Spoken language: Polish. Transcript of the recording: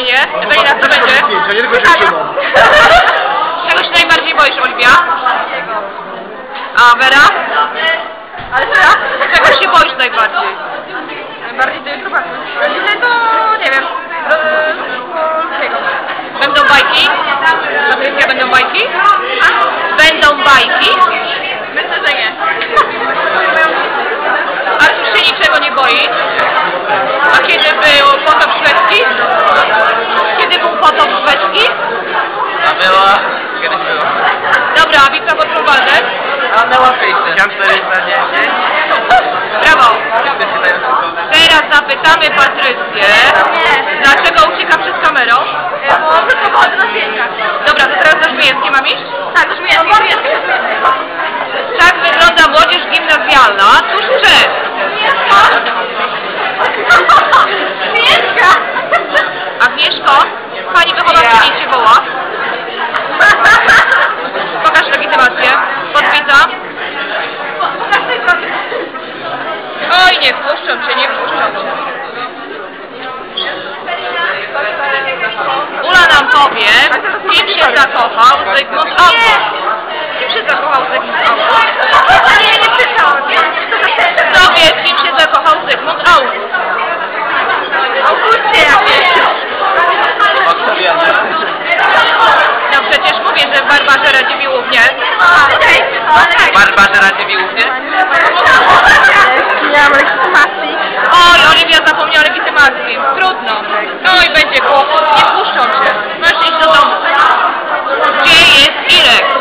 egzaminie. Ewelina, co będzie? Czego się najbardziej boisz, Oliwia? A Wera? Ale co? Czego się boisz najbardziej? Najbardziej to jest chyba... to nie wiem. Będą bajki? Patrycja, będą bajki? Będą bajki? Myślę, że nie. Artur się niczego nie boi. A kiedy był potop szwedzki? Kiedy był potop szwedzki? A była... Kiedyś była. Dobra, a Wiktor Podprowadzek? A miała 54 na 10. Brawo. Teraz zapytamy Patrycję, dlaczego ucieka przed kamerą? Bo tylko chodzę na zdjęciach. Dobra, to teraz do Żmijewskiej mam iść? Tak, do Żmijewskiej. Tak wygląda młodzież gimnazjalna tuż przed. Agnieszko, pani wychowawczyni cię woła. Pokaż legitymację. Podpisa. Oj, nie wpuszczą cię, nie wpuszczą cię. Ula nam powie, kim się zakochał Zygmunt August. Kim się zakochał Zygmunt August? Ale ja nie pytałam. Kto wie, kim się zakochał Zygmunt August? Augustie jakieś. No przecież mówię, że w Barbarze Radziwiłłównie. Barbarze Radziwiłłównie? Nie mam legitymacji. Oj, Oliwia zapomniała legitymacji. Trudno. No i będzie kłopot. Nie wpuszczą cię. Masz iść do domu. Gdzie jest Irek?